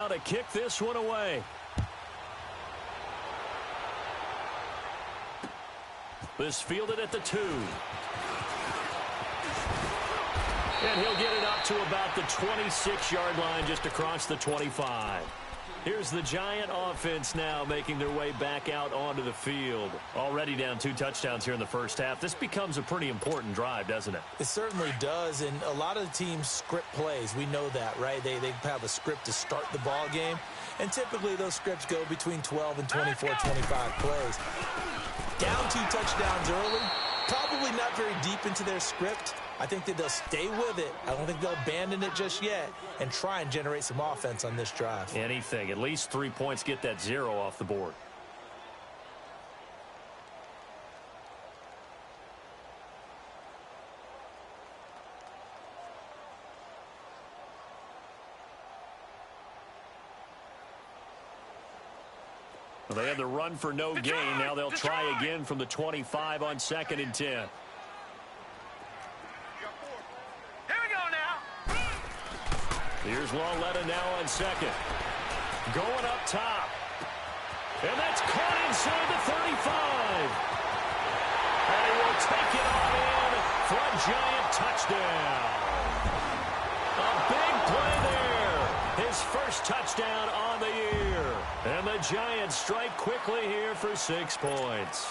now to kick this one away. This fielded at the 2. And he'll get it up to about the 26-yard line, just across the 25. Here's the Giant offense now making their way back out onto the field. Already down 2 touchdowns here in the first half. This becomes a pretty important drive, doesn't it? It certainly does, and a lot of the teams script plays. We know that, right? They have a script to start the ball game, and typically those scripts go between 12 and 24, 25 plays. Down 2 touchdowns early, probably not very deep into their script. I think that they'll stay with it. I don't think they'll abandon it just yet and try and generate some offense on this drive. Anything. At least 3 points, get that 0 off the board. Well, they had the run for no gain. Now they'll try again from the 25 on 2nd and 10. Here's Lauletta now on 2nd. Going up top. And that's caught inside the 35. And he will take it on in for a Giant touchdown. A big play there. His first touchdown on the year. And the Giants strike quickly here for 6 points.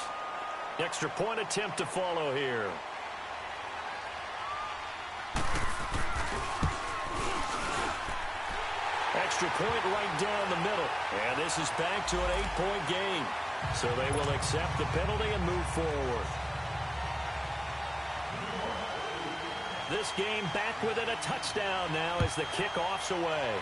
Extra point attempt to follow here. Extra point right down the middle. And this is back to an 8-point game. So they will accept the penalty and move forward. This game back within a touchdown now as the kickoff's away.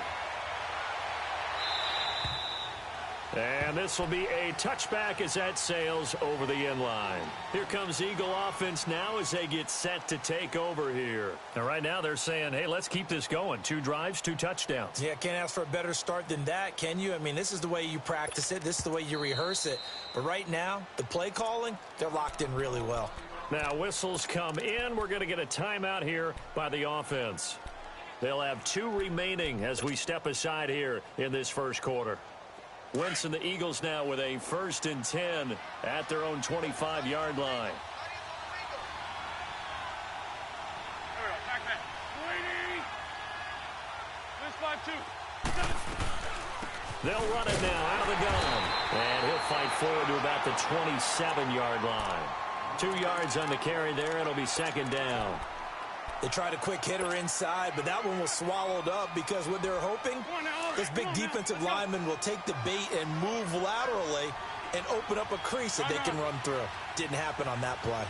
And this will be a touchback as that sails over the end line. Here comes Eagle offense now as they get set to take over here. And right now they're saying, hey, let's keep this going. 2 drives, 2 touchdowns. Yeah, can't ask for a better start than that, can you? I mean, this is the way you practice it. This is the way you rehearse it. But right now, the play calling, they're locked in really well. Now whistles come in. We're going to get a timeout here by the offense. They'll have 2 remaining as we step aside here in this first quarter. Wentz and the Eagles now with a 1st and 10 at their own 25-yard line. They'll run it now out of the gun. And he'll fight forward to about the 27-yard line. 2 yards on the carry there. It'll be 2nd down. They tried a quick hitter inside, but that one was swallowed up because what they're hoping, this big defensive lineman will take the bait and move laterally and open up a crease that they can run through. Didn't happen on that play.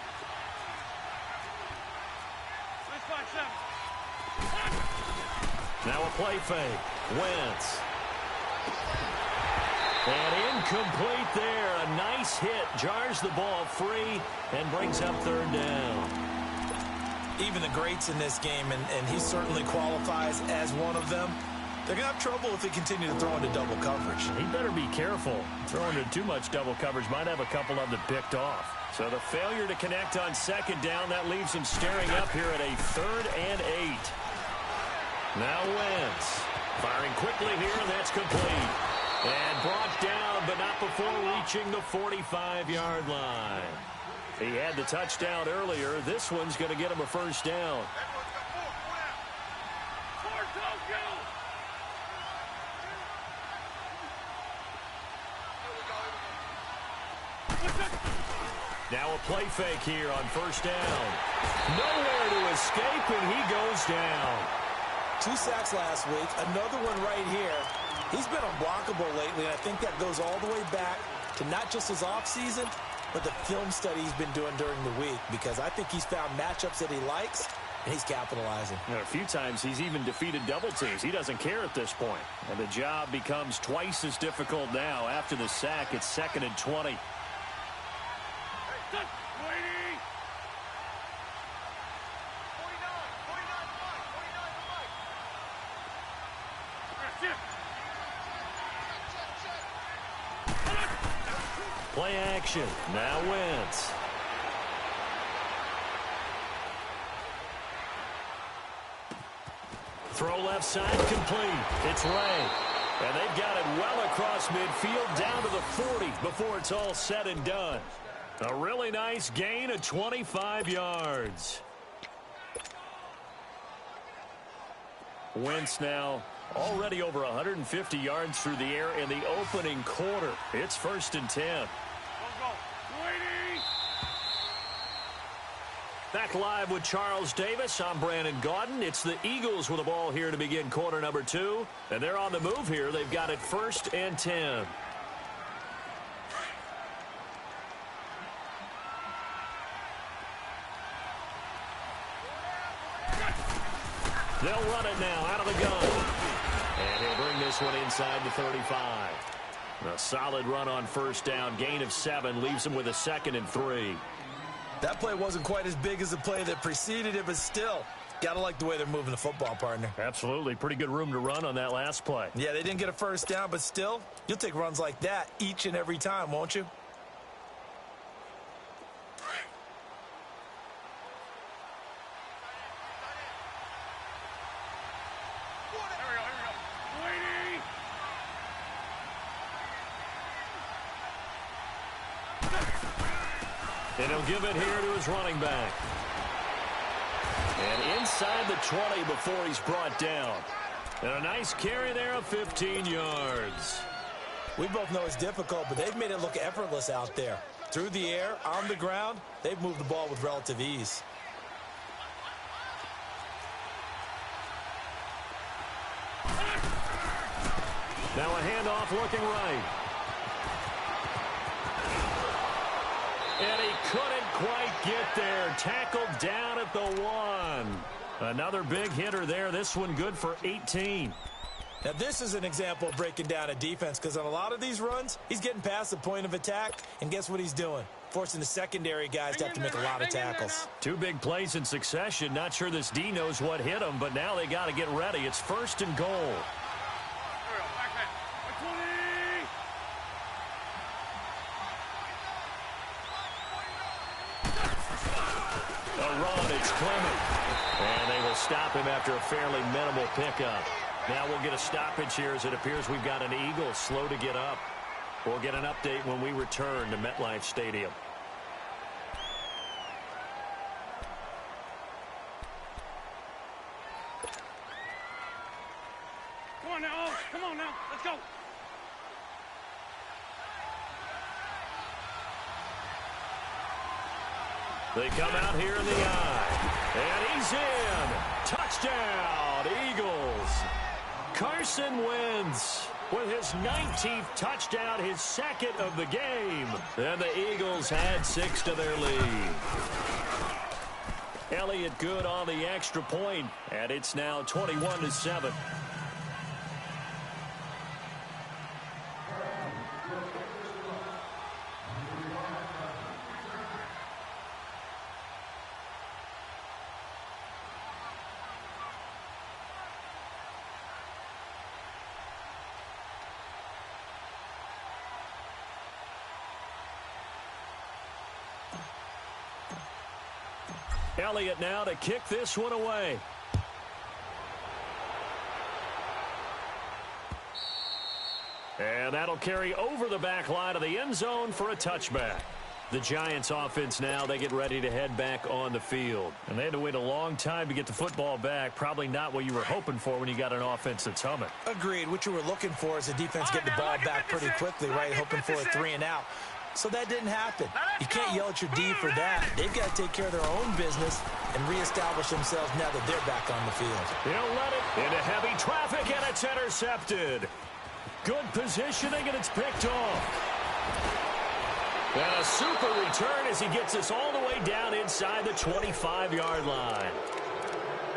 Now a play fake. Wentz. And incomplete there. A nice hit. Jars the ball free and brings up 3rd down. Even the greats in this game, and he certainly qualifies as one of them, they're going to have trouble if they continue to throw into double coverage. He better be careful. Throwing into too much double coverage might have a couple of them picked off. So the failure to connect on 2nd down, that leaves him staring up here at a 3rd and 8. Now Wentz firing quickly here, and that's complete. And brought down, but not before reaching the 45-yard line. He had the touchdown earlier. This one's going to get him a 1st down. Now a play fake here on 1st down. Nowhere to escape, and he goes down. 2 sacks last week, another one right here. He's been unblockable lately, and I think that goes all the way back to not just his offseason, but the film study he's been doing during the week, because I think he's found matchups that he likes, and he's capitalizing. And a few times he's even defeated double teams. He doesn't care at this point. And the job becomes twice as difficult now. After the sack, it's 2nd and 20. Play action. Now Wentz. Throw left side complete. It's Ray. And They've got it well across midfield, down to the 40 before it's all said and done. A really nice gain of 25 yards. Wentz now already over 150 yards through the air in the opening quarter. It's 1st and 10. Back live with Charles Davis. I'm Brandon Gaudin. It's the Eagles with the ball here to begin quarter number 2. And they're on the move here. They've got it 1st and 10. They'll run it now out of the gun. And he'll bring this one inside the 35. A solid run on 1st down. Gain of 7 leaves him with a 2nd and 3. That play wasn't quite as big as the play that preceded it, but still, got to like the way they're moving the football, partner. Absolutely. Pretty good room to run on that last play. Yeah, they didn't get a 1st down, but still, you'll take runs like that each and every time, won't you? And he'll give it here to his running back. And inside the 20 before he's brought down. And a nice carry there of 15 yards. We both know it's difficult, but they've made it look effortless out there. Through the air, on the ground, they've moved the ball with relative ease. Now a handoff looking right. And he couldn't quite get there. Tackled down at the 1. Another big hitter there. This one good for 18. Now, this is an example of breaking down a defense, because on a lot of these runs, he's getting past the point of attack, and guess what he's doing? Forcing the secondary guys to have to make a lot of tackles. 2 big plays in succession. Not sure this D knows what hit him, but now they got to get ready. It's 1st and goal. It's Clement. And they will stop him after a fairly minimal pickup. Now we'll get a stoppage here as it appears we've got an Eagle slow to get up. We'll get an update when we return to MetLife Stadium. Come on now. Come on now. Let's go. They come out here in the eye. And he's in. Touchdown, Eagles. Carson Wentz with his 19th touchdown, his 2nd of the game. And the Eagles had 6 to their lead. Elliott good on the extra point, and it's now 21-7. Elliott now to kick this one away. And that'll carry over the back line of the end zone for a touchback. The Giants offense now, they get ready to head back on the field. And they had to wait a long time to get the football back. Probably not what you were hoping for when you got an offense that's humming. Agreed. What you were looking for is the defense getting the ball back pretty quickly, right? Hoping for a 3 and out. So that didn't happen. You can't yell at your D for that. They've got to take care of their own business and reestablish themselves now that they're back on the field. He'll let it into heavy traffic, and it's intercepted. Good positioning, and it's picked off. And a super return as he gets us all the way down inside the 25-yard line.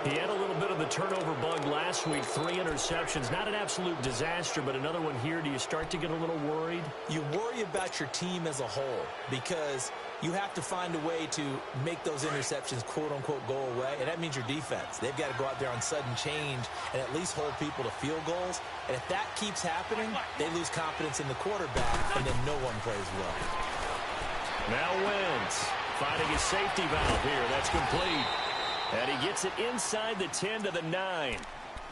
He had a little bit of the turnover bug last week, 3 interceptions. Not an absolute disaster, but another one here. Do you start to get a little worried? You worry about your team as a whole because you have to find a way to make those interceptions, quote-unquote, go away, and that means your defense. They've got to go out there on sudden change and at least hold people to field goals. And if that keeps happening, they lose confidence in the quarterback, and then no one plays well. Now Wentz finding his safety valve here. That's complete. And he gets it inside the 10 to the 9.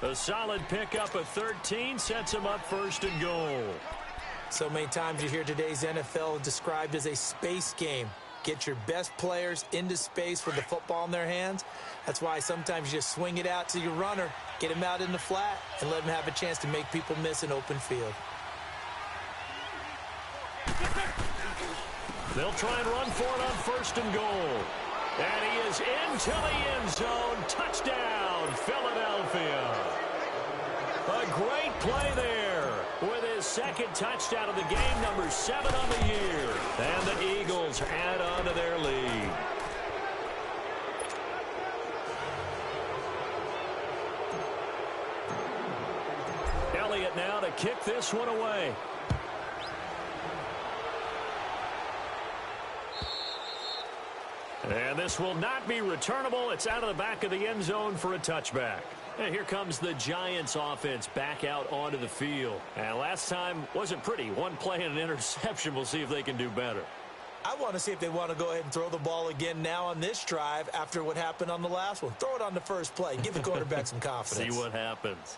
A solid pickup of 13 sets him up first and goal. So many times you hear today's NFL described as a space game. Get your best players into space with the football in their hands. That's why sometimes you just swing it out to your runner, get him out in the flat, and let him have a chance to make people miss an open field. They'll try and run for it on first and goal. And he is into the end zone. Touchdown, Philadelphia. A great play there with his second touchdown of the game, number 7 on the year. And the Eagles add on to their lead. Elliott now to kick this one away. And this will not be returnable. It's out of the back of the end zone for a touchback. And here comes the Giants offense back out onto the field. And last time wasn't pretty. One play and an interception. We'll see if they can do better. I want to see if they want to go ahead and throw the ball again now on this drive after what happened on the last one. Throw it on the first play. Give the quarterback some confidence. See what happens.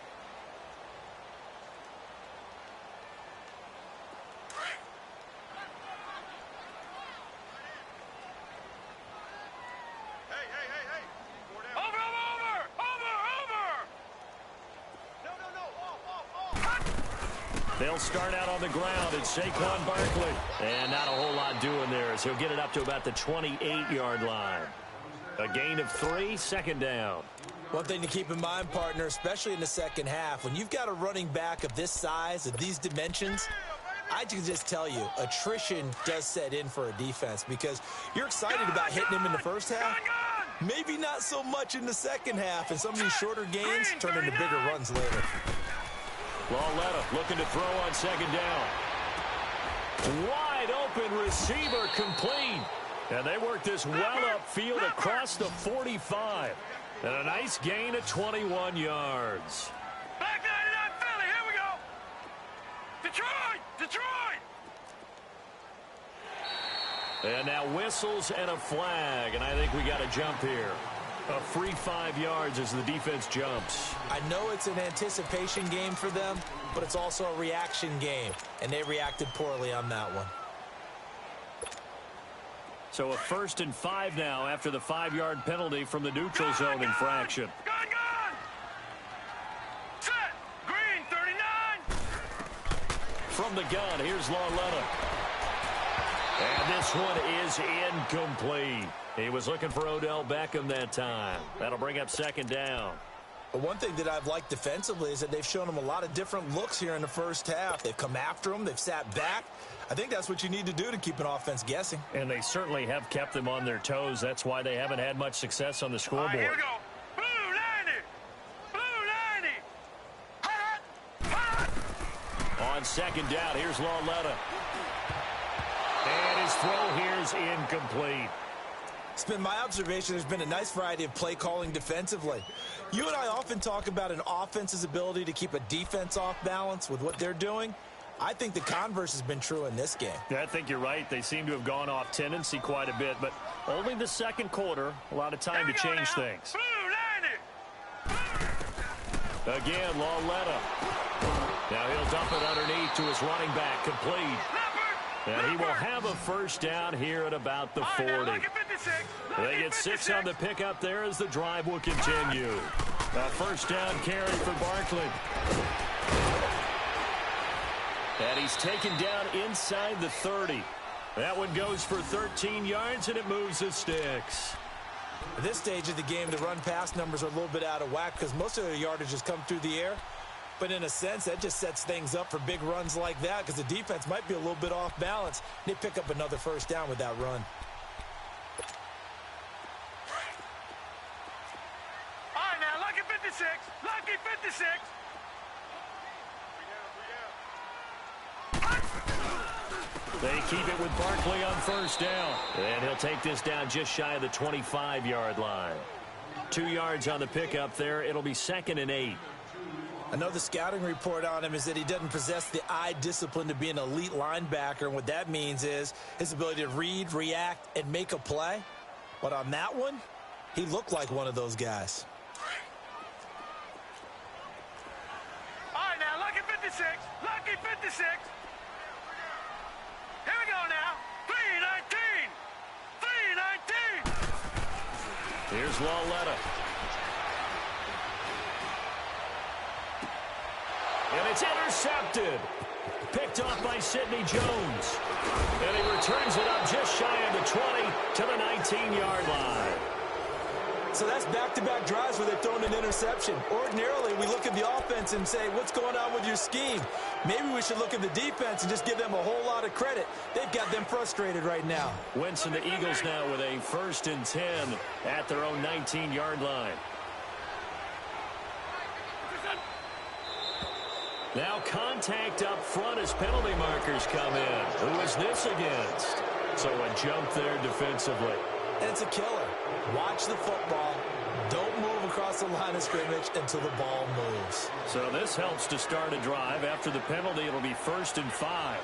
They'll start out on the ground. It's Saquon Barkley. And not a whole lot doing there as he'll get it up to about the 28-yard line. A gain of 3, second down. One thing to keep in mind, partner, especially in the second half, when you've got a running back of this size, of these dimensions, I can just tell you, attrition does set in for a defense because you're excited about hitting him in the first half. Maybe not so much in the second half, and some of these shorter gains turn into bigger runs later. Lauletta looking to throw on second down. Wide open receiver complete. And they work this well upfield across the 45. And a nice gain of 21 yards. Back 99 Philly, here we go. Detroit! Detroit! And now whistles and a flag. And I think we got a jump here. A free 5 yards as the defense jumps. I know it's an anticipation game for them, but it's also a reaction game, and they reacted poorly on that one. So a 1st and 5 now after the 5-yard penalty from the neutral zone infraction. Gun! Set! Green, 39! From the gun, here's Lauletta. And this one is incomplete. He was looking for Odell Beckham that time. That'll bring up second down. But one thing that I've liked defensively is that they've shown him a lot of different looks here in the first half. They've come after him. They've sat back. I think that's what you need to do to keep an offense guessing. And they certainly have kept them on their toes. That's why they haven't had much success on the scoreboard. All right, here we go. Blue 90! Blue 90! Hot! On second down, here's Lauletta. And his throw here's incomplete. It's been my observation there's been a nice variety of play calling defensively. You and I often talk about an offense's ability to keep a defense off balance with what they're doing. I think the converse has been true in this game. Yeah, I think you're right. They seem to have gone off tendency quite a bit, but only the second quarter, a lot of time to change things. Blue 90! Again, Lauletta. Now he'll dump it underneath to his running back, complete. And he will have a first down here at about the 40. They get 6 on the pickup there as the drive will continue. A first down carry for Barkley. And he's taken down inside the 30. That one goes for 13 yards, and it moves the sticks. At this stage of the game, the run-pass numbers are a little bit out of whack because most of their yardage has come through the air. But in a sense, that just sets things up for big runs like that because the defense might be a little bit off balance. They pick up another first down with that run. All right, now, lucky 56. Lucky 56. They keep it with Barkley on first down. And he'll take this down just shy of the 25-yard line. 2 yards on the pickup there. It'll be 2nd and 8. Another scouting report on him is that he doesn't possess the eye discipline to be an elite linebacker. And what that means is his ability to read, react, and make a play. But on that one, he looked like one of those guys. 56. Lucky 56. Here we go now. 319. 319. Here's Lawletta. And it's intercepted. Picked off by Sidney Jones. And he returns it up just shy of the 20 to the 19-yard line. So that's back-to-back drives where they've thrown an interception. Ordinarily, we look at the offense and say, what's going on with your scheme? Maybe we should look at the defense and just give them a whole lot of credit. They've got them frustrated right now. Wentz and the Eagles now with a 1st and 10 at their own 19-yard line. Now contact up front as penalty markers come in. Who is this against? So a jump there defensively. And it's a killer. Watch the football. Don't move across the line of scrimmage until the ball moves. So this helps to start a drive. After the penalty, it'll be 1st and 5.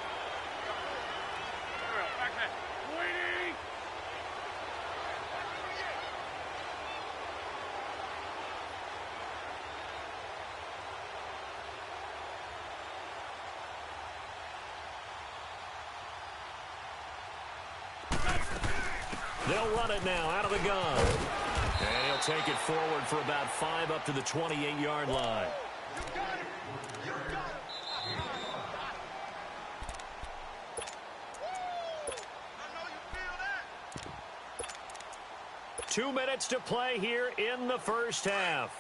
They'll run it now out of the gun. And he'll take it forward for about 5 up to the 28-yard line. You got it. 2 minutes to play here in the first half.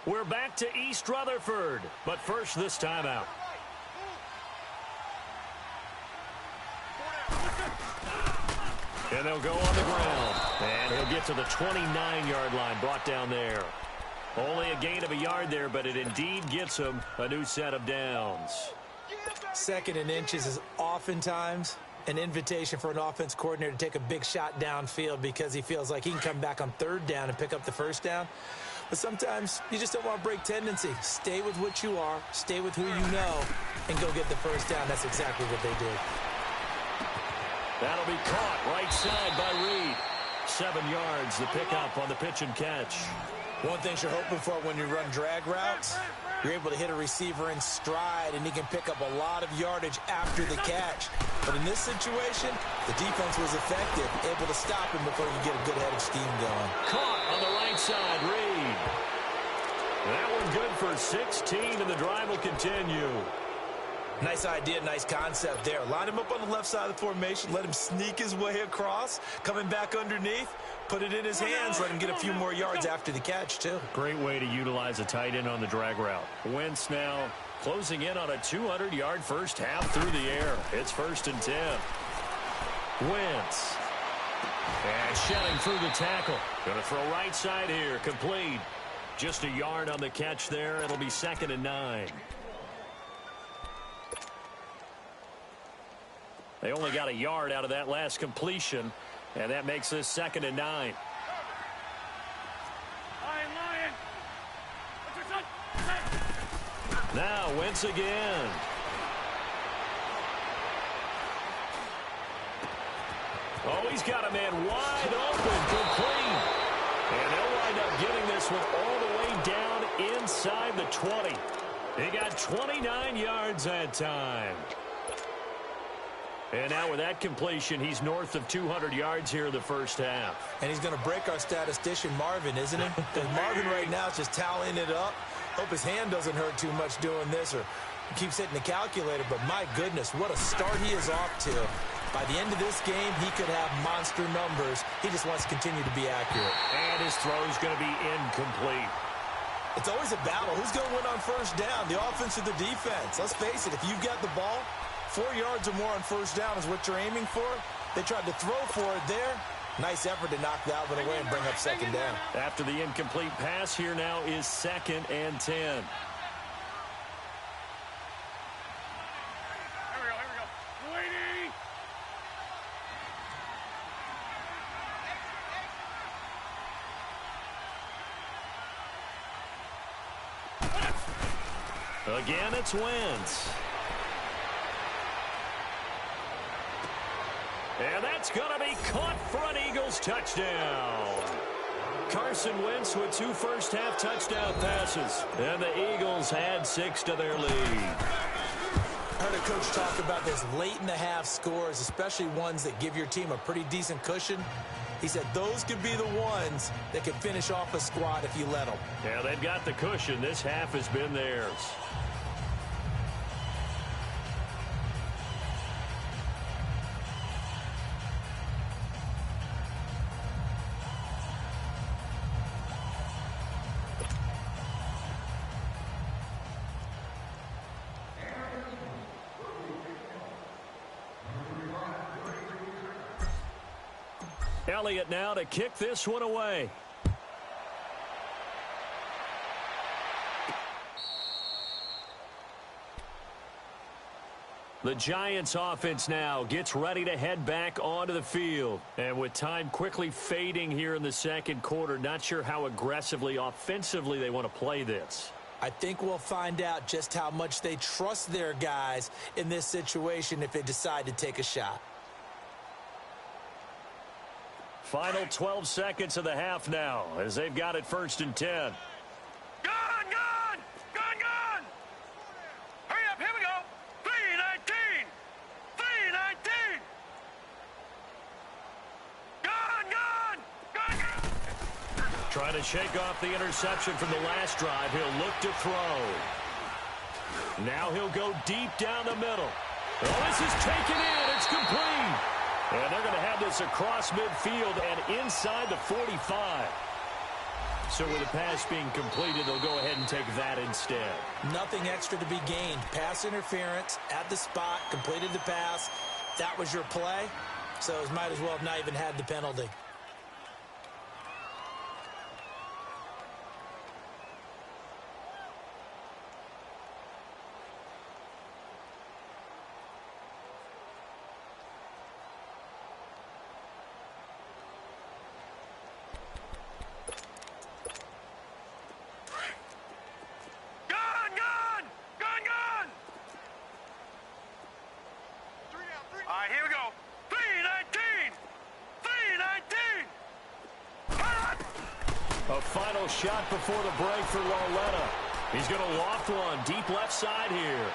We're back to East Rutherford, but first this timeout. And they'll go on the ground. And he'll get to the 29-yard line, brought down there. Only a gain of a yard there, but it indeed gets him a new set of downs. 2nd and inches is oftentimes an invitation for an offense coordinator to take a big shot downfield because he feels like he can come back on 3rd down and pick up the 1st down. But sometimes you just don't want to break tendency. Stay with what you are, stay with who you know, and go get the 1st down. That's exactly what they did. That'll be caught right side by Reed. 7 yards, the pickup on the pitch and catch. One thing you're hoping for when you run drag routes, you're able to hit a receiver in stride, and he can pick up a lot of yardage after the catch. But in this situation, the defense was effective, able to stop him before you get a good head of steam going. Caught on the right side, Reed. That one good for 16, and the drive will continue. Nice idea, nice concept there. Line him up on the left side of the formation, let him sneak his way across, coming back underneath, put it in his hands, let him get a few more yards after the catch, too. Great way to utilize a tight end on the drag route. Wentz now closing in on a 200-yard first half through the air. It's 1st and 10. Wentz. And shedding through the tackle. Going to throw right side here, complete. Just a yard on the catch there. It'll be 2nd and 9. They only got a yard out of that last completion, and that makes this 2nd and 9. Lion. Now Wentz again. Oh, he's got a man wide open, complete. And they'll wind up getting this one all the way down inside the 20. He got 29 yards that time. And now with that completion, he's north of 200 yards here in the first half. And he's going to break our statistician, Marvin, isn't he? Because Marvin right now is just tallying it up. Hope his hand doesn't hurt too much doing this, or he keeps hitting the calculator. But my goodness, what a start he is off to. By the end of this game, he could have monster numbers. He just wants to continue to be accurate. And his throw is going to be incomplete. It's always a battle. Who's going to win on first down, the offense or the defense? Let's face it, if you've got the ball, 4 yards or more on first down is what you're aiming for. They tried to throw for it there. Nice effort to knock that one away and bring up 2nd down. After the incomplete pass, here now is 2nd and 10. Here we go. Lady. Again, it's Wentz. And that's going to be caught for an Eagles touchdown. Carson Wentz with 2 first-half touchdown passes. And the Eagles add 6 to their lead. I heard a coach talk about this late in the half scores, especially ones that give your team a pretty decent cushion. He said those could be the ones that can finish off a squad if you let them. Yeah, they've got the cushion. This half has been theirs. Elliott now to kick this one away. The Giants offense now gets ready to head back onto the field. And with time quickly fading here in the second quarter, not sure how aggressively, offensively they want to play this. I think we'll find out just how much they trust their guys in this situation if they decide to take a shot. Final 12 seconds of the half now as they've got it 1st and 10. Gun, gun! Gun, gun! Hurry up, here we go! 3:19! 3:19! Gun, gun! Gun, gun! Trying to shake off the interception from the last drive. He'll look to throw. Now he'll go deep down the middle. Oh, this is taken in. It's complete. And they're going to have this across midfield and inside the 45. So with the pass being completed, they'll go ahead and take that instead. Nothing extra to be gained. Pass interference at the spot, completed the pass. That was your play, so it might as well have not even had the penalty. All right, here we go. 3:19! 3:19! A final shot before the break for Lauletta. He's going to loft one deep left side here.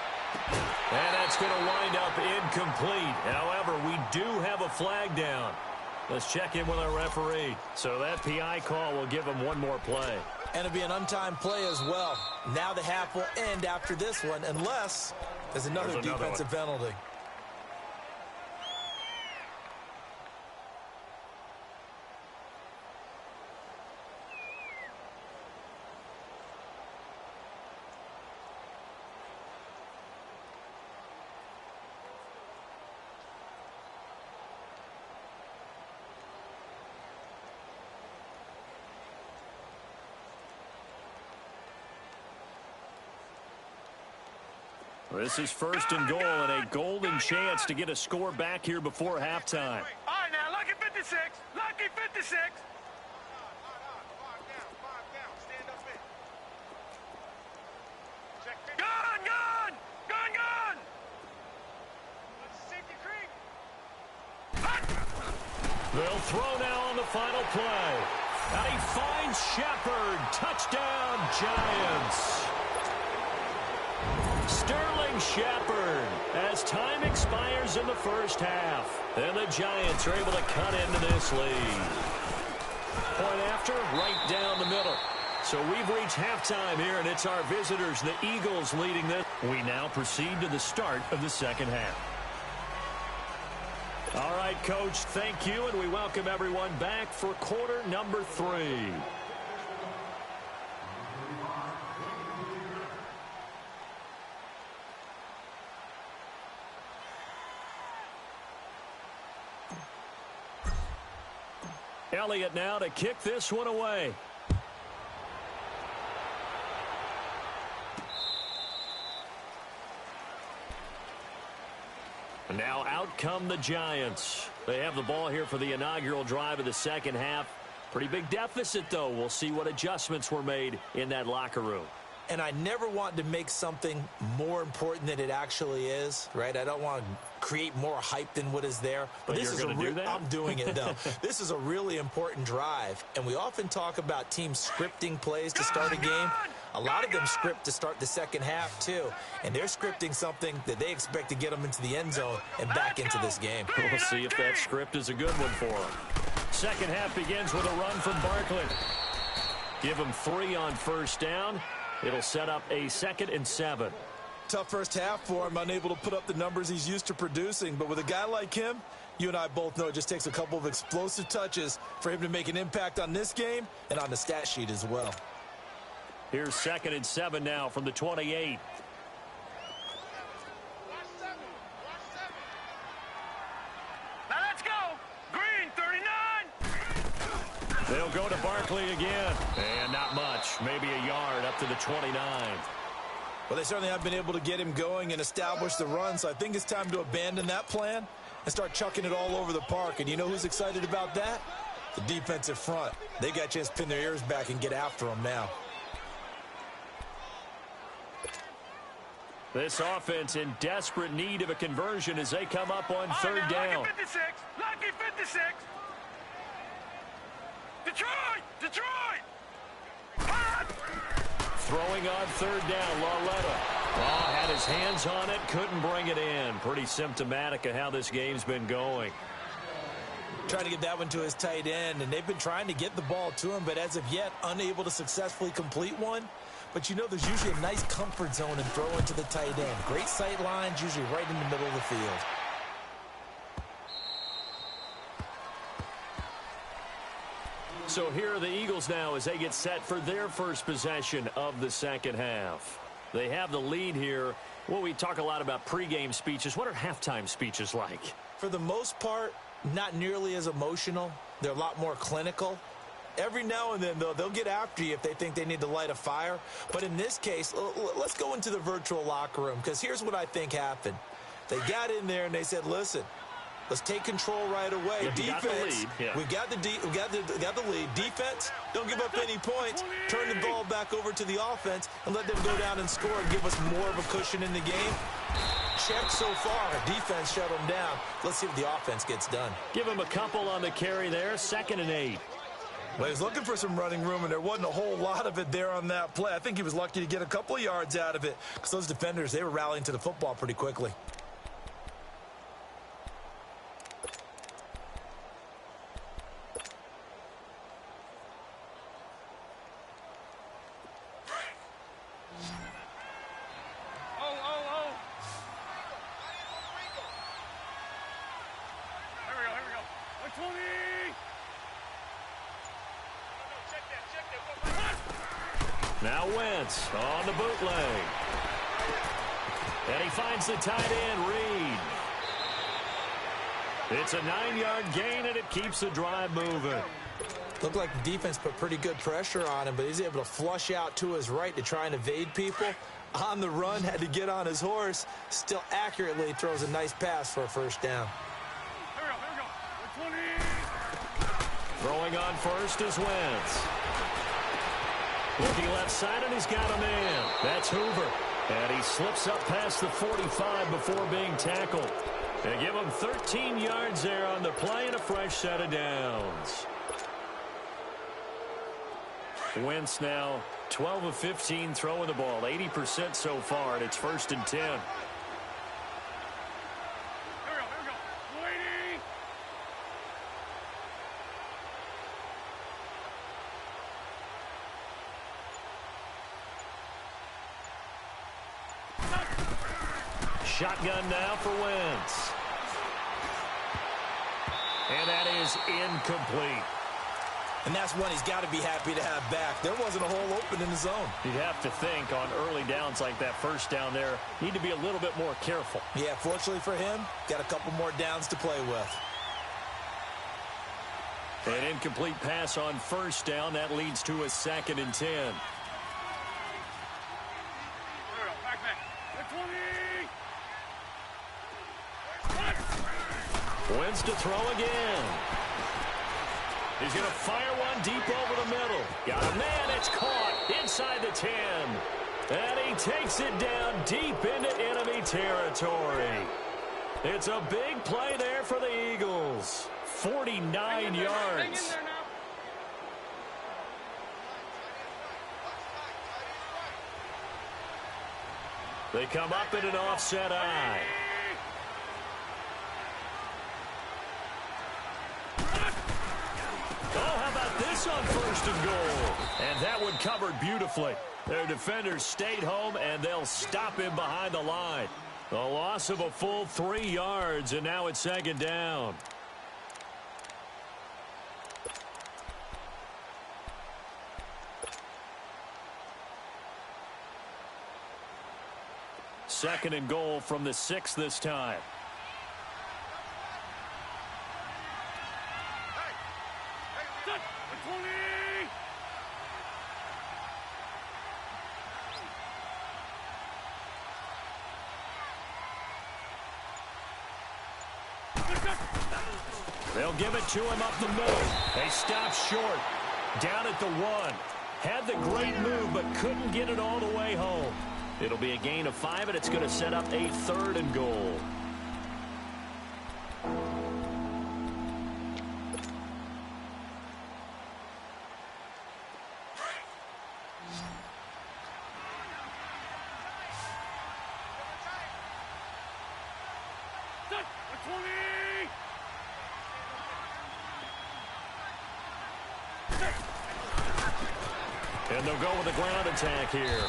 And that's going to wind up incomplete. However, we do have a flag down. Let's check in with our referee. So that PI call will give him one more play. And it'll be an untimed play as well. Now the half will end after this one, unless there's another defensive penalty. This is 1st and goal and a golden chance to get a score back here before halftime. All right, now, lucky 56. Lucky 56. Gun, gun! Gun, gun! They'll throw now on the final play. And he finds Shepard. Touchdown, Giants. Sterling Shepard as time expires in the first half. And the Giants are able to cut into this lead. Point after, right down the middle. So we've reached halftime here, and it's our visitors, the Eagles, leading this. We now proceed to the start of the second half. All right, Coach, thank you, and we welcome everyone back for quarter number 3. Elliott now to kick this one away. Now out come the Giants. They have the ball here for the inaugural drive of the second half. Pretty big deficit, though. We'll see what adjustments were made in that locker room. And I never want to make something more important than it actually is, right? I don't want to create more hype than what is there. But this is I'm doing it, though. This is a really important drive. And we often talk about teams scripting plays to start a game. A lot of them script to start the second half, too. And they're scripting something that they expect to get them into the end zone and back into this game. We'll see if that script is a good one for them. Second half begins with a run from Barkley. Give him 3 on first down. It'll set up a 2nd and 7. Tough first half for him, unable to put up the numbers he's used to producing. But with a guy like him, you and I both know it just takes a couple of explosive touches for him to make an impact on this game and on the stat sheet as well. Here's 2nd and 7 now from the 28. Now let's go. Green, 39. They'll go to Barkley again. And not much. Maybe a yard up to the 29. Well, they certainly have been able to get him going and establish the run, so I think it's time to abandon that plan and start chucking it all over the park. And you know who's excited about that? The defensive front. They got a chance to pin their ears back and get after him now. This offense in desperate need of a conversion as they come up on 3rd down. Lucky 56. Lucky 56. Detroit. Detroit. Throwing on 3rd down, Lauletta. Oh, had his hands on it, couldn't bring it in. Pretty symptomatic of how this game's been going. Trying to get that one to his tight end, and they've been trying to get the ball to him, but as of yet, unable to successfully complete one. But you know there's usually a nice comfort zone and throw into the tight end. Great sight lines, usually right in the middle of the field. So here are the Eagles now as they get set for their first possession of the second half. They have the lead here. Well, we talk a lot about pregame speeches. What are halftime speeches like? For the most part, not nearly as emotional. They're a lot more clinical. Every now and then, though, they'll get after you if they think they need to light a fire. But in this case, let's go into the virtual locker room, because here's what I think happened. They got in there and they said, listen, let's take control right away. Yeah, defense, we got the lead. Defense, don't give up any points. Turn the ball back over to the offense and let them go down and score and give us more of a cushion in the game. Check so far. Defense shut them down. Let's see what the offense gets done. Give him a couple on the carry there. 2nd and 8. Well, he was looking for some running room, and there wasn't a whole lot of it there on that play. I think he was lucky to get a couple of yards out of it because those defenders, they were rallying to the football pretty quickly. Now Wentz on the bootleg. And he finds the tight end, Reed. It's a 9-yard gain, and it keeps the drive moving. Looked like the defense put pretty good pressure on him, but he's able to flush out to his right to try and evade people. On the run, had to get on his horse. Still accurately throws a nice pass for a first down. Here we go. Throwing on first is Wentz. Looking left side, and he's got a man. That's Hoover. And he slips up past the 45 before being tackled. They give him 13 yards there on the play and a fresh set of downs. Wentz now 12 of 15 throwing the ball, 80% so far, and it's 1st and 10. Here we go. Waiting. Shotgun now for Wentz. And that is incomplete. And that's one he's got to be happy to have back. There wasn't a hole open in the zone. You'd have to think on early downs like that first down there, need to be a little bit more careful. Yeah, fortunately for him, got a couple more downs to play with. An incomplete pass on first down. That leads to a 2nd and 10. Wentz to throw again. He's going to fire one deep over the middle. Got a man. It's caught inside the 10. And he takes it down deep into enemy territory. It's a big play there for the Eagles. 49 yards. They come up in an offset eye. Oh, how about this on 1st and goal? And that one covered beautifully. Their defenders stayed home, and they'll stop him behind the line. A loss of a full 3 yards, and now it's 2nd down. Second and goal from the 6 this time. They'll give it to him up the middle. They stop short. Down at the 1. Had the great move, but couldn't get it all the way home. It'll be a gain of 5, and it's going to set up a 3rd and goal. And they'll go with a ground attack here.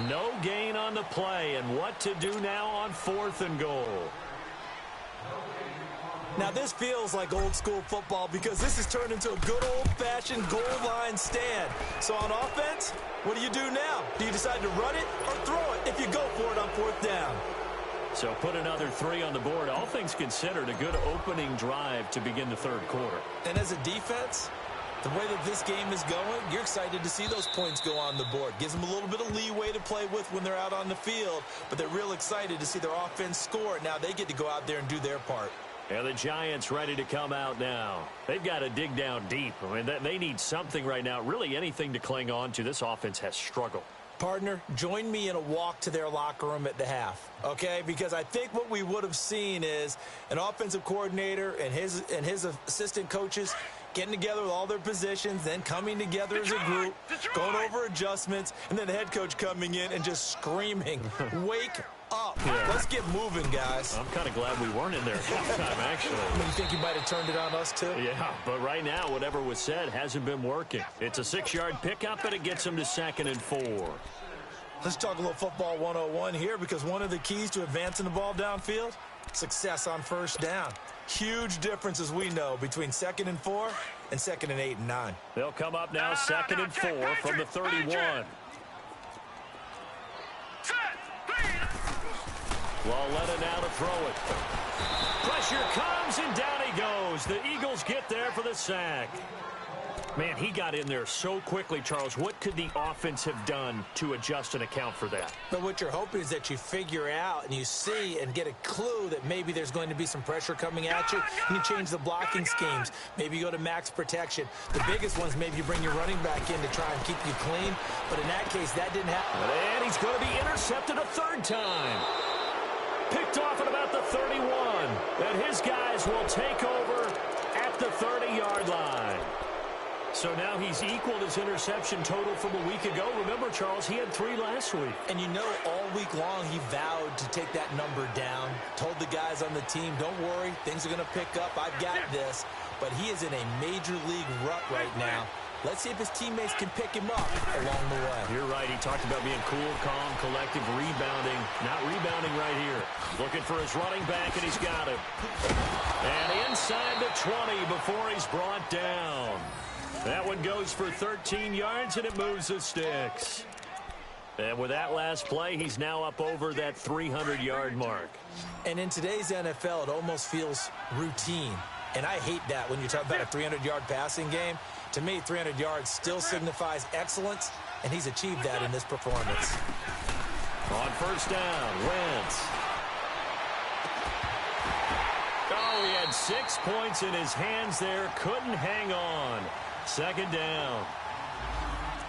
No gain on the play, and what to do now on 4th and goal. Now, this feels like old-school football because this has turned into a good old-fashioned goal line stand. So on offense, what do you do now? Do you decide to run it or throw it if you go for it on 4th down? So put another 3 on the board. All things considered, a good opening drive to begin the 3rd quarter. And as a defense, the way that this game is going, you're excited to see those points go on the board. Gives them a little bit of leeway to play with when they're out on the field, but they're real excited to see their offense score. Now they get to go out there and do their part. And the Giants ready to come out now. They've got to dig down deep. I mean, they need something right now, really anything to cling on to. This offense has struggled. Partner, join me in a walk to their locker room at the half, okay? Because I think what we would have seen is an offensive coordinator and his assistant coaches getting together with all their positions, then coming together as a group, going over adjustments, and then the head coach coming in and just screaming, wake up. Yeah. Let's get moving, guys. I'm kind of glad we weren't in there halftime, actually. You think you might have turned it on us, too? Yeah, but right now, whatever was said hasn't been working. It's a 6-yard pickup, and it gets them to 2nd and 4. Let's talk a little football 101 here, because one of the keys to advancing the ball downfield, success on 1st down. Huge difference, as we know, between 2nd and 4 and 2nd and 8 and 9. They'll come up now 2nd and 4 from the 31. Lawletta now to throw it. Pressure comes, and down he goes. The Eagles get there for the sack. Man, he got in there so quickly, Charles. What could the offense have done to adjust and account for that? But what you're hoping is that you figure out and you see and get a clue that maybe there's going to be some pressure coming at you, and you change the blocking schemes. Maybe you go to max protection. The biggest ones, maybe you bring your running back in to try and keep you clean. But in that case, that didn't happen. And he's going to be intercepted a 3rd time. Picked off at about the 31. And his guys will take over at the 30-yard line. So now he's equaled his interception total from a week ago. Remember, Charles, he had 3 last week. And you know, all week long he vowed to take that number down. Told the guys on the team, don't worry, things are going to pick up. I've got this. But he is in a major league rut right now. Let's see if his teammates can pick him up along the way. You're right. He talked about being cool, calm, collective, rebounding. Not rebounding right here. Looking for his running back, and he's got him. And inside the 20 before he's brought down. That one goes for 13 yards, and it moves the sticks. And with that last play, he's now up over that 300-yard mark. And in today's NFL, it almost feels routine. And I hate that when you talk about a 300-yard passing game. To me, 300 yards still signifies excellence, and he's achieved that in this performance. On 1st down, Wentz. Oh, he had 6 points in his hands there. Couldn't hang on. 2nd down.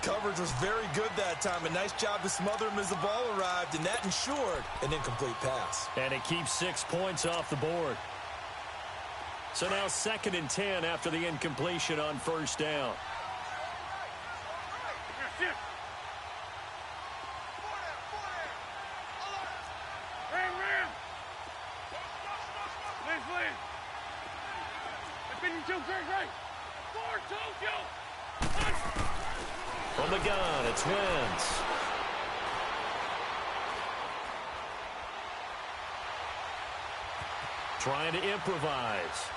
Coverage was very good that time. A nice job to smother him as the ball arrived, and that ensured an incomplete pass. And it keeps 6 points off the board. So now 2nd and 10 after the incompletion on 1st down. great. 4-2. From the gun, it's Wentz. Trying to improvise.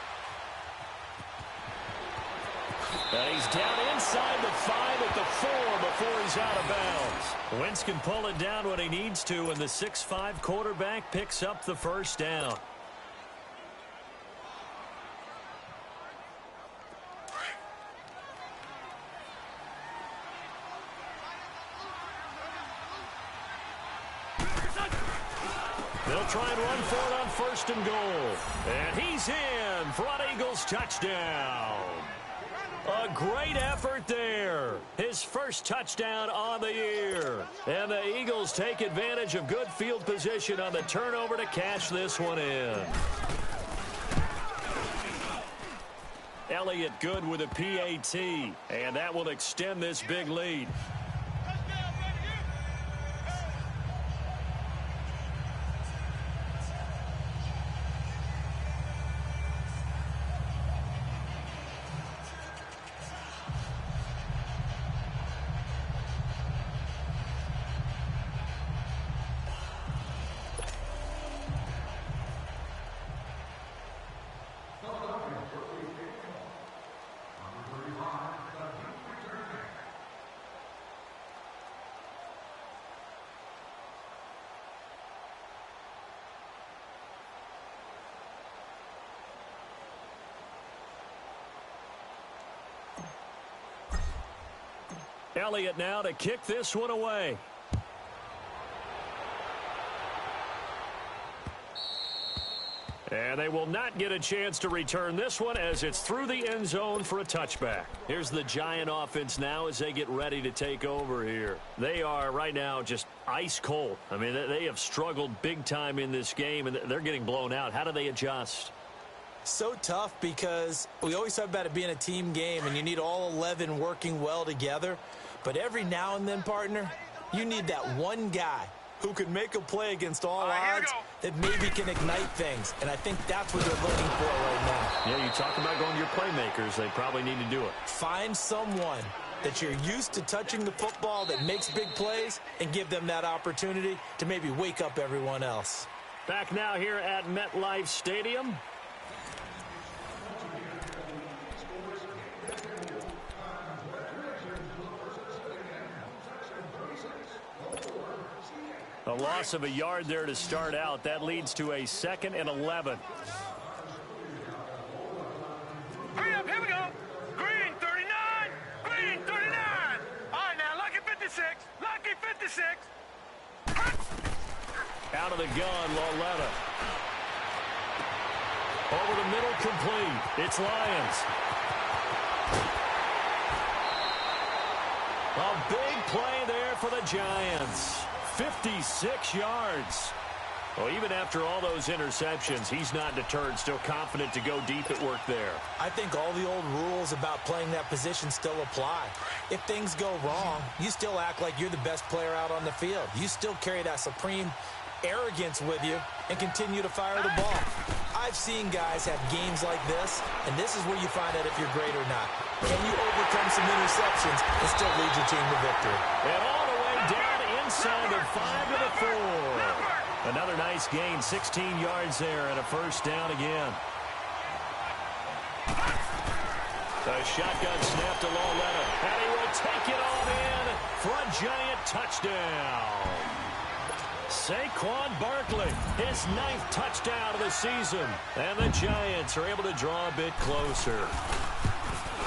And he's down inside the 5 at the 4 before he's out of bounds. Wentz can pull it down when he needs to, and the 6'5" quarterback picks up the first down. They'll try and run for it on 1st and goal. And he's in for an Eagles touchdown. A great effort there. His first touchdown on the year. And the Eagles take advantage of good field position on the turnover to cash this one in. Elliott good with a PAT. And that will extend this big lead. Elliott now to kick this one away. And they will not get a chance to return this one as it's through the end zone for a touchback. Here's the Giant offense now as they get ready to take over here. They are right now just ice cold. I mean, they have struggled big time in this game, and they're getting blown out. How do they adjust? So tough because we always talk about it being a team game, and you need all 11 working well together. But every now and then, partner, you need that one guy who can make a play against all odds that maybe can ignite things. And I think that's what they're looking for right now. Yeah, you talk about going to your playmakers. They probably need to do it. Find someone that you're used to touching the football that makes big plays and give them that opportunity to maybe wake up everyone else. Back now here at MetLife Stadium. A loss of a yard there to start out. That leads to a 2nd and 11. Hurry up, here we go. Green 39. Green 39. All right, now, lucky 56. Lucky 56. Out of the gun, Lauletta. Over the middle, complete. It's Lions. A big play there for the Giants. 56 yards. Well, even after all those interceptions, he's not deterred, still confident to go deep at work there. I think all the old rules about playing that position still apply. If things go wrong, you still act like you're the best player out on the field. You still carry that supreme arrogance with you and continue to fire the ball. I've seen guys have games like this, and this is where you find out if you're great or not. Can you overcome some interceptions and still lead your team to victory? And all the way down inside the 5 to the 4. Another nice gain, 16 yards there and a first down again. The shotgun snap to Lauletta, and he will take it all in for a Giant touchdown. Saquon Barkley, his 9th touchdown of the season, and the Giants are able to draw a bit closer.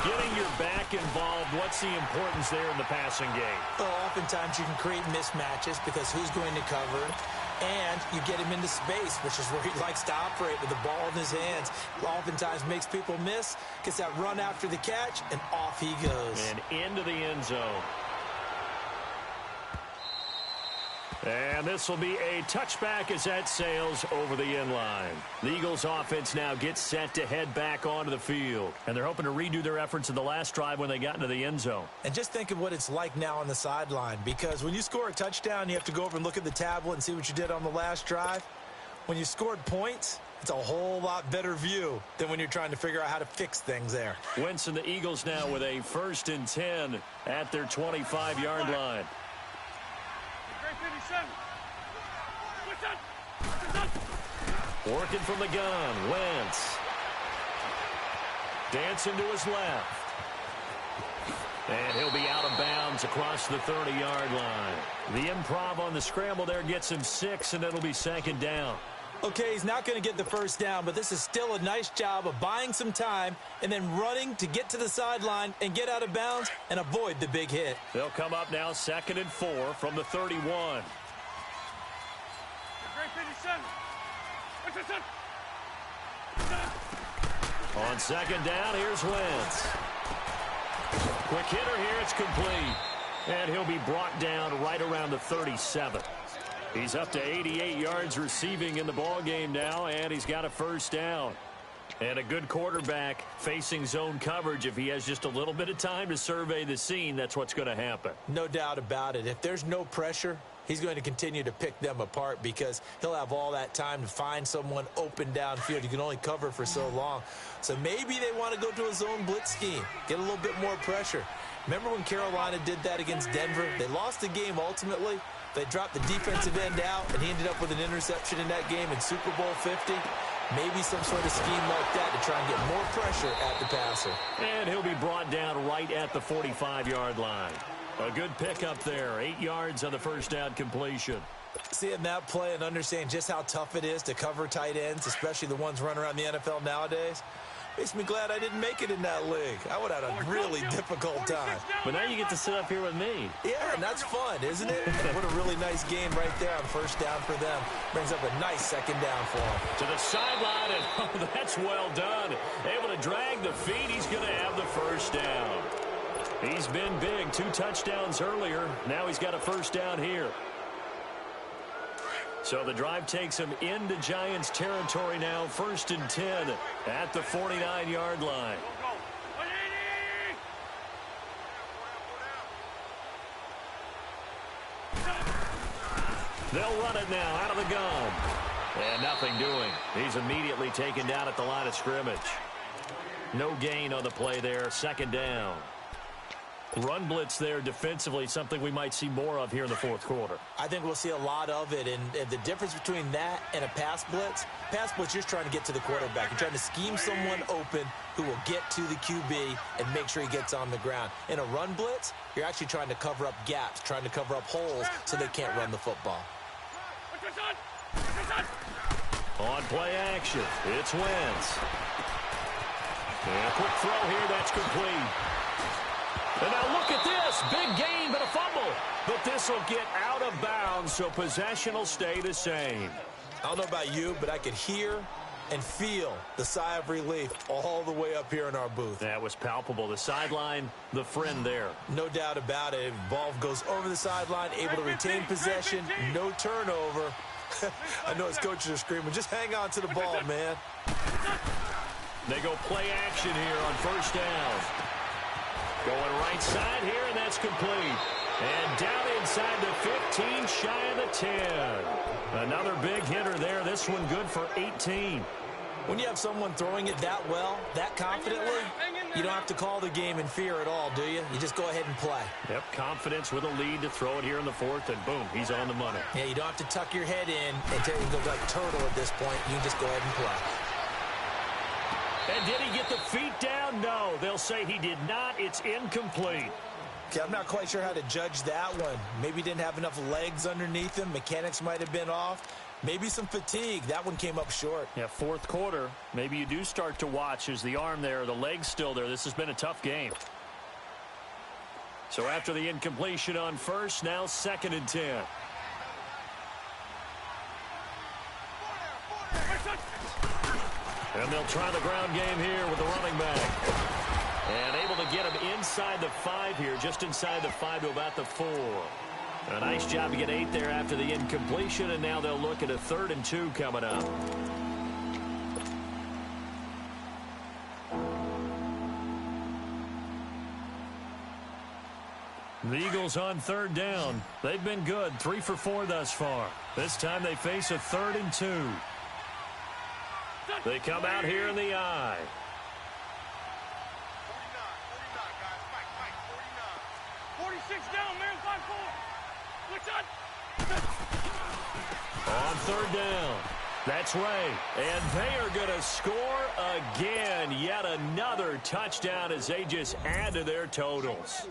Getting your back involved, what's the importance there in the passing game? Well, oftentimes you can create mismatches because who's going to cover, and you get him into space, which is where he likes to operate with the ball in his hands. Oftentimes makes people miss, gets that run after the catch, and off he goes. And into the end zone. And this will be a touchback as that sails over the end line. The Eagles offense now gets set to head back onto the field. And they're hoping to redo their efforts in the last drive when they got into the end zone. And just think of what it's like now on the sideline, because when you score a touchdown, you have to go over and look at the tablet and see what you did on the last drive. When you scored points, It's a whole lot better view than when you're trying to figure out how to fix things there. Wentz and the Eagles now with a 1st and 10 at their 25-yard line. Working from the gun, Wentz. Dancing to his left. And he'll be out of bounds across the 30-yard line. The improv on the scramble there gets him 6, and it'll be 2nd down. Okay, he's not going to get the 1st down, but this is still a nice job of buying some time and then running to get to the sideline and get out of bounds and avoid the big hit. They'll come up now 2nd and 4 from the 31. On 2nd down, here's Wentz. Quick hitter here, it's complete. And he'll be brought down right around the 37. He's up to 88 yards receiving in the ballgame now, and he's got a 1st down. And a good quarterback facing zone coverage. If he has just a little bit of time to survey the scene, that's what's going to happen. No doubt about it. If there's no pressure, he's going to continue to pick them apart because he'll have all that time to find someone open downfield. You can only cover for so long. So maybe they want to go to a zone blitz scheme, get a little bit more pressure. Remember when Carolina did that against Denver? They lost the game ultimately. They dropped the defensive end out, and he ended up with an interception in that game in Super Bowl 50. Maybe some sort of scheme like that to try and get more pressure at the passer. And he'll be brought down right at the 45-yard line. A good pickup there. 8 yards on the 1st down completion. Seeing that play and understanding just how tough it is to cover tight ends, especially the ones running around the NFL nowadays, makes me glad I didn't make it in that league. I would have had a really difficult time. But now you get to sit up here with me. Yeah, and that's fun, isn't it? What a really nice game right there on 1st down for them. Brings up a nice 2nd down for them. To the sideline, and oh, that's well done. Able to drag the feet. He's going to have the 1st down. He's been big. 2 touchdowns earlier. Now he's got a 1st down here. So the drive takes him into Giants territory now. 1st and 10 at the 49-yard line. They'll run it now out of the gun. And nothing doing. He's immediately taken down at the line of scrimmage. No gain on the play there. 2nd down. Run blitz there defensively, something we might see more of here in the 4th quarter. I think we'll see a lot of it, and the difference between that and a pass blitz, you're just trying to get to the quarterback. You're trying to scheme someone open who will get to the QB and make sure he gets on the ground. In a run blitz, you're actually trying to cover up gaps, trying to cover up holes so they can't run the football. On play action, it's Wentz. And a quick throw here, that's complete. And now look at this. Big gain, but a fumble. But this will get out of bounds, so possession will stay the same. I don't know about you, but I could hear and feel the sigh of relief all the way up here in our booth. That was palpable. The sideline, the friend there. No doubt about it. Ball goes over the sideline, able to retain possession, no turnover. I know his coaches are screaming, just hang on to the ball, man. They go play action here on 1st down. Going right side here, and that's complete. And down inside the 15, shy of the 10. Another big hitter there. This one good for 18. When you have someone throwing it that well, that confidently, you don't have to call the game in fear at all, do you? You just go ahead and play. Yep, confidence with a lead to throw it here in the 4th, and boom, he's on the money. Yeah, you don't have to tuck your head in and tell you to go like turtle at this point. You just go ahead and play. And did he get the feet down? No, they'll say he did not. It's incomplete. Okay, I'm not quite sure how to judge that one. Maybe he didn't have enough legs underneath him. Mechanics might have been off. Maybe some fatigue. That one came up short. Yeah, 4th quarter. Maybe you do start to watch. Is the arm there, the leg's still there? This has been a tough game. So after the incompletion on 1st, now 2nd and 10. And they'll try the ground game here with the running back. And able to get him inside the 5 here, just inside the 5 to about the 4. A nice job to get 8 there after the incompletion, and now they'll look at a 3rd and 2 coming up. The Eagles on 3rd down. They've been good, 3 for 4 thus far. This time they face a 3rd and 2. They come out here in the I. 46 down, man. 5-4. What's up? On third down. That's Ray. And they are going to score again. Yet another touchdown as they just add to their totals.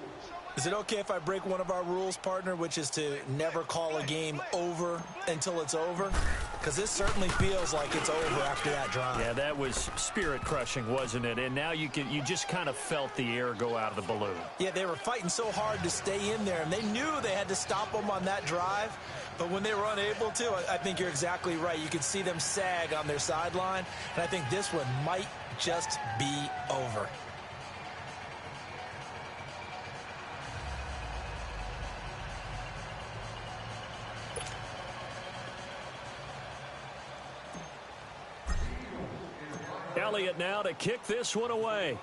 Is it okay if I break one of our rules, partner, which is to never call a game over until it's over? Because this certainly feels like it's over after that drive. Yeah, that was spirit-crushing, wasn't it? And now you just kind of felt the air go out of the balloon. Yeah, they were fighting so hard to stay in there, and they knew they had to stop them on that drive. But when they were unable to, I think you're exactly right. You could see them sag on their sideline, and I think this one might just be over. Elliott now to kick this one away.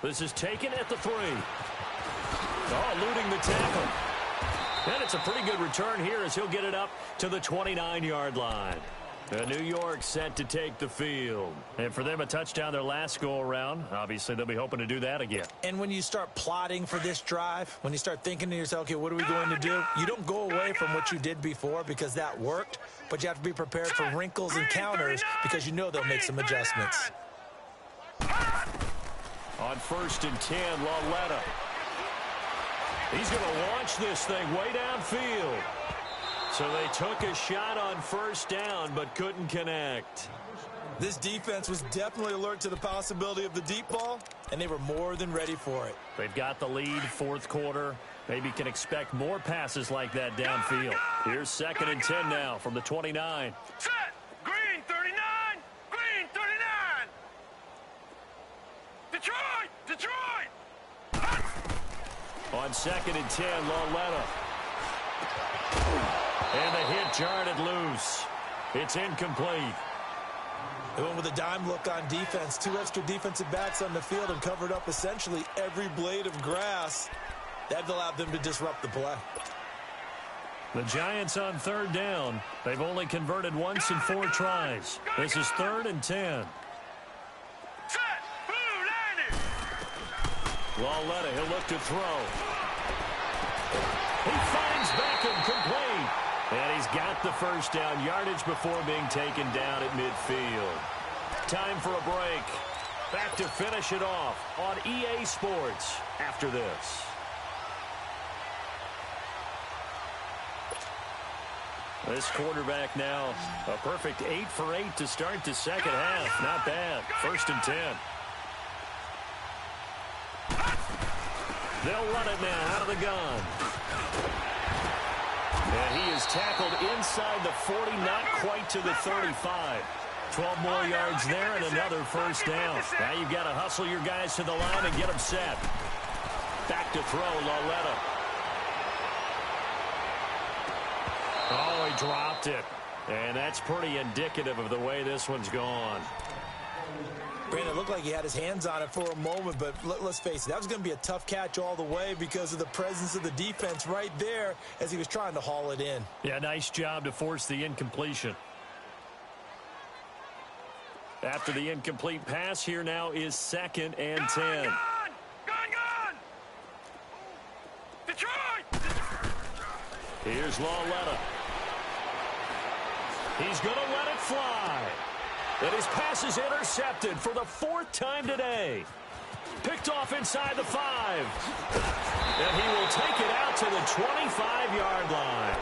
This is taken at the 3. Oh, eluding the tackle. And it's a pretty good return here as he'll get it up to the 29-yard line. New York set to take the field. And for them, a touchdown their last go-around. Obviously, they'll be hoping to do that again. And when you start plotting for this drive, when you start thinking to yourself, okay, what are we going to do? You don't go away from what you did before because that worked, but you have to be prepared for wrinkles and counters because you know they'll make some adjustments. On 1st and 10, Lauletta. He's going to launch this thing way downfield. So they took a shot on 1st down, but couldn't connect. This defense was definitely alert to the possibility of the deep ball, and they were more than ready for it. They've got the lead, 4th quarter. Maybe can expect more passes like that downfield. Here's 2nd and 10 now from the 29. Set. Green 39. Green 39. Detroit. Detroit. On 2nd and 10, Lauletta. And the hit jarred it loose. It's incomplete. They went with a dime look on defense. 2 extra defensive backs on the field and covered up essentially every blade of grass. That allowed them to disrupt the play. The Giants on 3rd down. They've only converted once in 4 tries. This is 3rd and 10. Set. Blue landed. Lauletta, he'll look to throw. He finds Beckham complete. And he's got the 1st down yardage before being taken down at midfield. Time for a break. Back to finish it off on EA Sports after this. This quarterback now, a perfect 8 for 8 to start the 2nd half. Not bad. 1st and 10. They'll run it now out of the gun. And he is tackled inside the 40, not quite to the 35. 12 more yards there and another 1st down. Now you've got to hustle your guys to the line and get them set. Back to throw, Lauletta. Oh, he dropped it. And that's pretty indicative of the way this one's gone. Brandon, it looked like he had his hands on it for a moment, but let's face it, that was going to be a tough catch all the way because of the presence of the defense right there as he was trying to haul it in. Yeah, nice job to force the incompletion. After the incomplete pass, here now is 2nd and 10. Gun! Detroit! Here's Lauletta. He's going to let it fly. And his pass is intercepted for the 4th time today. Picked off inside the 5. And he will take it out to the 25-yard line.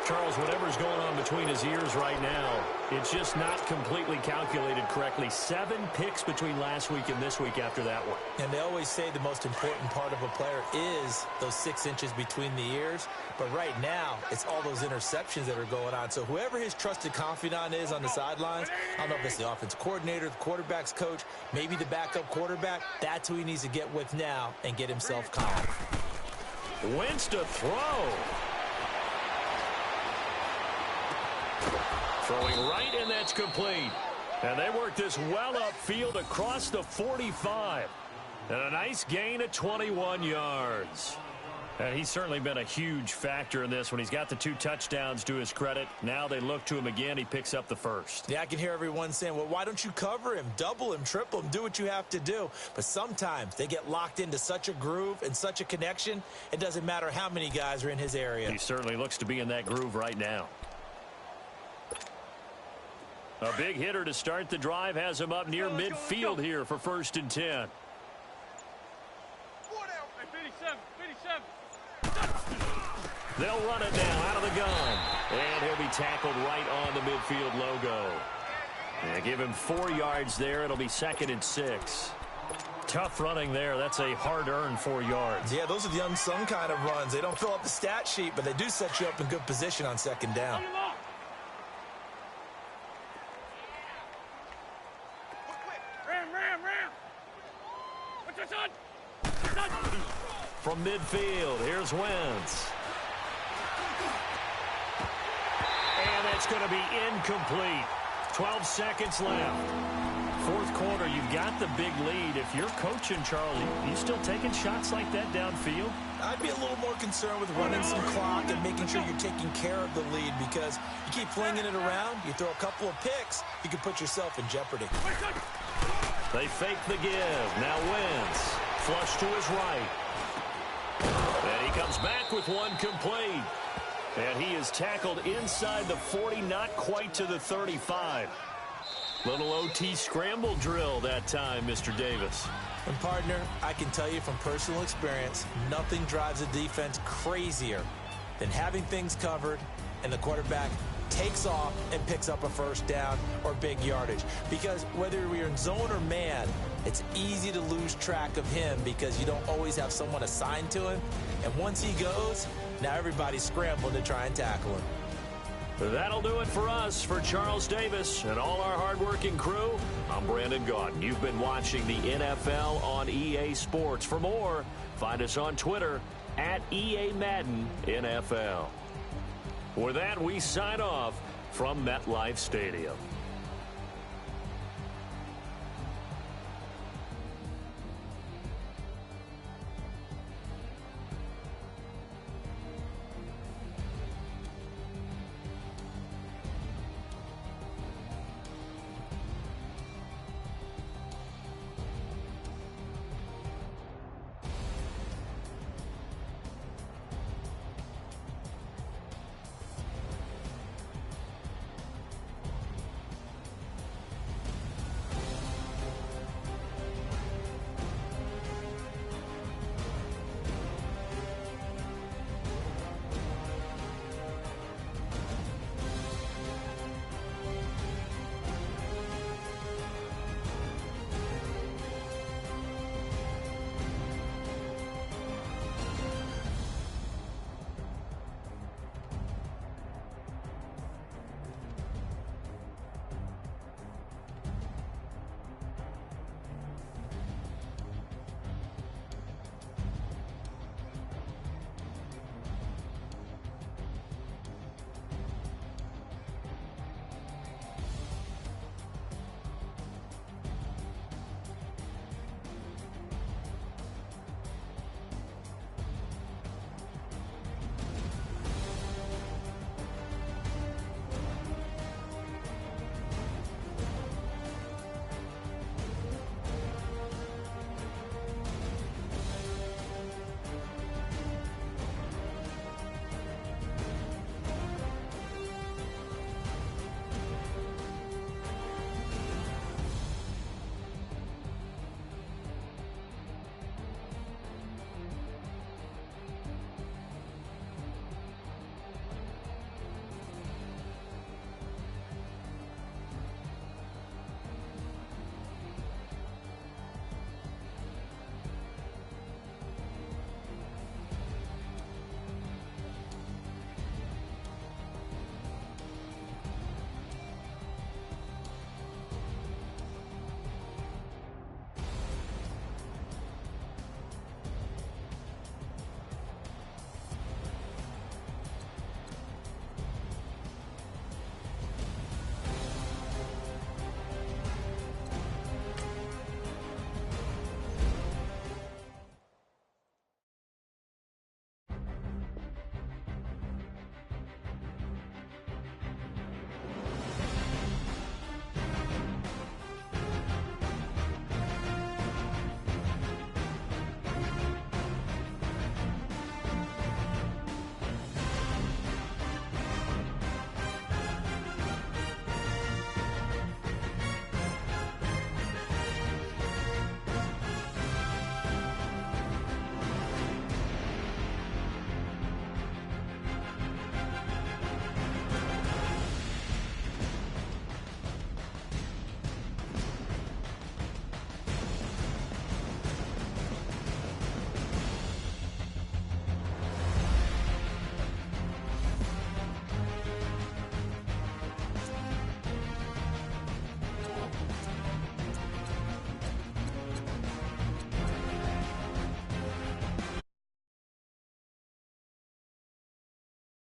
Charles, whatever's going on between his ears right now, it's just not completely calculated correctly. 7 picks between last week and this week after that one. And they always say the most important part of a player is those 6 inches between the ears. But right now, it's all those interceptions that are going on. So whoever his trusted confidant is on the sidelines, I don't know if it's the offense coordinator, the quarterback's coach, maybe the backup quarterback, that's who he needs to get with now and get himself calm. Wentz to throw. Throwing right, and that's complete. And they work this well upfield across the 45. And a nice gain of 21 yards. He's certainly been a huge factor in this when he's got the 2 touchdowns to his credit. Now they look to him again. He picks up the first. Yeah, I can hear everyone saying, well, why don't you cover him, double him, triple him, do what you have to do. But sometimes they get locked into such a groove and such a connection, it doesn't matter how many guys are in his area. He certainly looks to be in that groove right now. A big hitter to start the drive has him up near midfield here for 1st and 10. They'll run it now out of the gun. And he'll be tackled right on the midfield logo. And give him 4 yards there. It'll be 2nd and 6. Tough running there. That's a hard-earned 4 yards. Yeah, those are the unsung kind of runs. They don't fill up the stat sheet, but they do set you up in good position on 2nd down. From midfield, here's Wentz. And that's going to be incomplete. 12 seconds left. 4th quarter, you've got the big lead. If you're coaching, Charles, you still taking shots like that downfield? I'd be a little more concerned with running some clock and making sure you're taking care of the lead, because you keep flinging it around, you throw a couple of picks, you can put yourself in jeopardy. They fake the give. Now Wentz. Flush to his right. And he comes back with one complete. And he is tackled inside the 40, not quite to the 35. Little OT scramble drill that time, Mr. Davis. And, partner, I can tell you from personal experience, nothing drives a defense crazier than having things covered and the quarterback takes off and picks up a 1st down or big yardage. Because whether we're in zone or man, it's easy to lose track of him because you don't always have someone assigned to him. And once he goes, now everybody's scrambling to try and tackle him. That'll do it for us. For Charles Davis and all our hardworking crew, I'm Brandon Gaudin. You've been watching the NFL on EA Sports. For more, find us on Twitter at EA Madden NFL. With that, we sign off from MetLife Stadium.